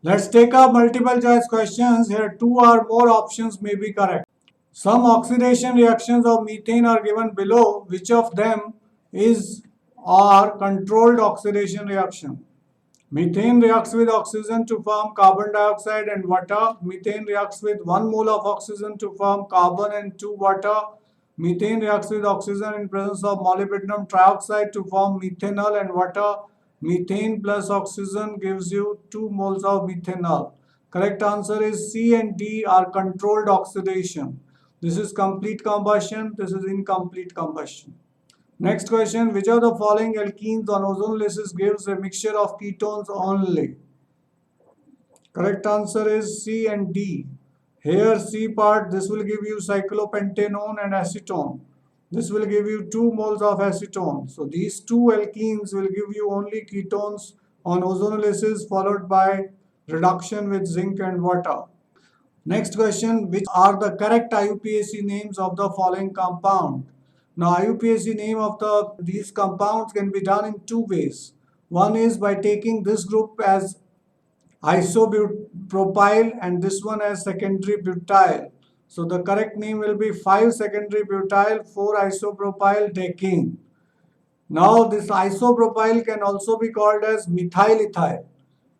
Let's take up multiple choice questions. Here, two or more options may be correct. Some oxidation reactions of methane are given below. Which of them is or controlled oxidation reaction? Methane reacts with oxygen to form carbon dioxide and water. Methane reacts with 1 mole of oxygen to form carbon and 2 water. Methane reacts with oxygen in presence of molybdenum trioxide to form methanol and water. Methane plus oxygen gives you 2 moles of methanol. Correct answer is C and D are controlled oxidation. This is complete combustion. This is incomplete combustion. Next question, which of the following alkenes on ozonolysis gives a mixture of ketones only? Correct answer is C and D. Here C part, this will give you cyclopentanone and acetone. This will give you 2 moles of acetone. So these two alkenes will give you only ketones on ozonolysis followed by reduction with zinc and water. Next question, which are the correct IUPAC names of the following compound? Now, IUPAC name of these compounds can be done in two ways. One is by taking this group as isobutropyl and this one as secondary butyl. So the correct name will be 5 secondary butyl 4 isopropyl decane. Now this isopropyl can also be called as methyl ethyl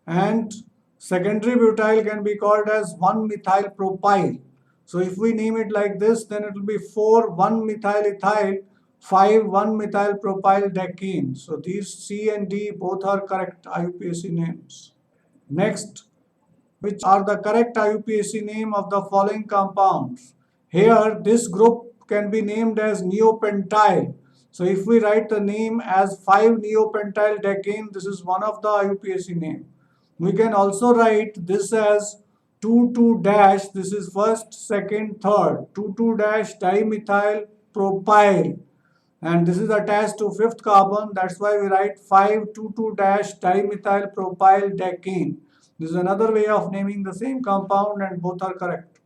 and secondary butyl can be called as 1-methyl propyl. So if we name it like this, then it will be 4 1-methyl ethyl 5 1-methyl propyl decane. So these C and D both are correct IUPAC names. Next, which are the correct IUPAC name of the following compounds? Here this group can be named as neopentyl. So if we write the name as 5-neopentyl decane, this is one of the IUPAC name. We can also write this as 2,2-, this is first, second, third, 2,2- dimethyl propyl. And this is attached to fifth carbon. That's why we write 5,2,2- dimethyl propyl decane. This is another way of naming the same compound and both are correct.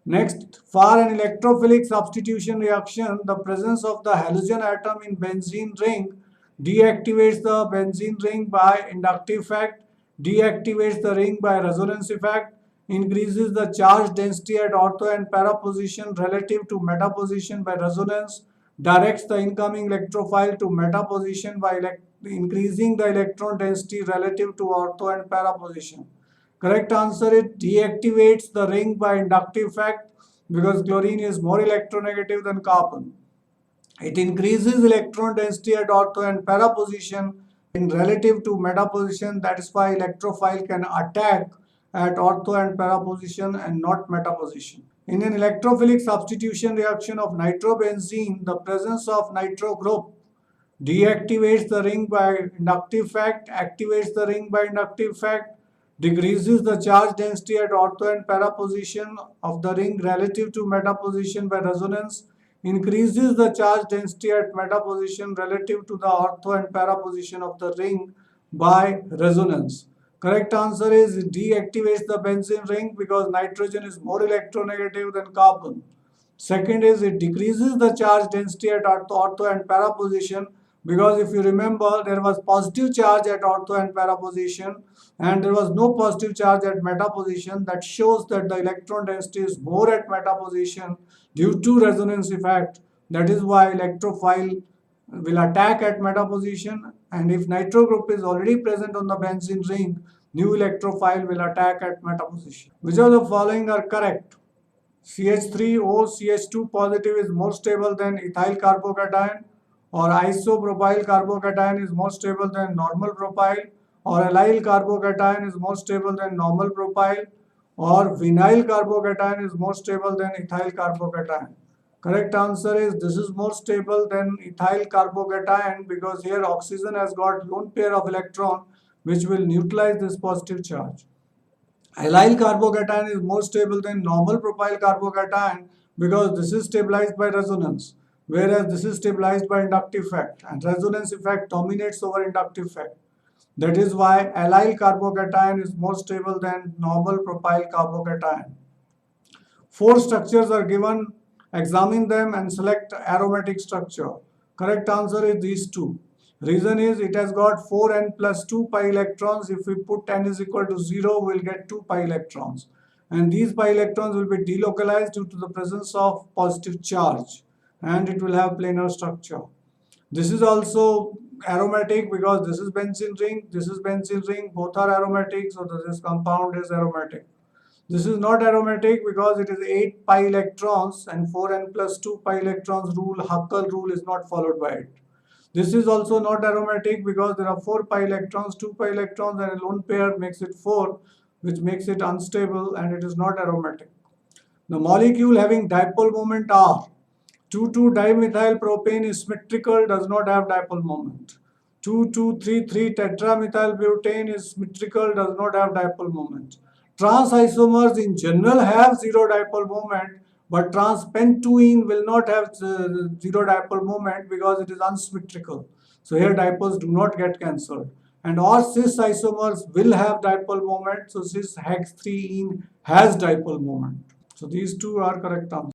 Next, for an electrophilic substitution reaction, the presence of the halogen atom in benzene ring deactivates the benzene ring by inductive effect, deactivates the ring by resonance effect, increases the charge density at ortho and para position relative to meta position by resonance, directs the incoming electrophile to meta position by increasing the electron density relative to ortho and para position. Correct answer is deactivates the ring by inductive effect because chlorine is more electronegative than carbon. It increases electron density at ortho and para position in relative to meta position. That is why electrophile can attack at ortho and para position and not meta position. In an electrophilic substitution reaction of nitrobenzene, the presence of nitro group deactivates the ring by inductive effect, activates the ring by inductive effect, decreases the charge density at ortho and para position of the ring relative to meta position by resonance, increases the charge density at meta position relative to the ortho and para position of the ring by resonance. Correct answer is deactivates the benzene ring because nitrogen is more electronegative than carbon. Second is it decreases the charge density at ortho and para position because if you remember there was positive charge at ortho and para position and there was no positive charge at meta position. That shows that the electron density is more at meta position due to resonance effect. That is why electrophile will attack at meta position, and if nitro group is already present on the benzene ring, new electrophile will attack at meta position. Which of the following are correct? CH3O CH2 positive is more stable than ethyl carbocation, or isopropyl carbocation is more stable than normal propyl, or allyl carbocation is more stable than normal propyl, or vinyl carbocation is more stable than ethyl carbocation. Correct answer is this is more stable than ethyl carbocation because here oxygen has got lone pair of electron which will neutralize this positive charge. Allyl carbocation is more stable than normal propyl carbocation because this is stabilized by resonance, whereas this is stabilized by inductive effect, and resonance effect dominates over inductive effect. That is why allyl carbocation is more stable than normal propyl carbocation. Four structures are given, examine them and select aromatic structure. Correct answer is these two. Reason is it has got 4n plus 2 pi electrons. If we put n is equal to 0, we'll get 2 pi electrons. And these pi electrons will be delocalized due to the presence of positive charge. And it will have planar structure. This is also aromatic because this is benzene ring, both are aromatic, so this compound is aromatic. This is not aromatic because it is 8 pi electrons and 4n plus 2 pi electrons rule, Huckel rule is not followed by it. This is also not aromatic because there are 4 pi electrons, 2 pi electrons and a lone pair makes it 4, which makes it unstable and it is not aromatic. The molecule having dipole moment R, 2,2-dimethyl propane is symmetrical, does not have dipole moment. 2,2,3,3 tetramethyl butane is symmetrical, does not have dipole moment. Trans isomers in general have zero dipole moment, but trans-pentuene will not have zero dipole moment because it is unsymmetrical. So here dipoles do not get cancelled. And all cis isomers will have dipole moment, so cis hex 3-ene has dipole moment. So these two are correct answers.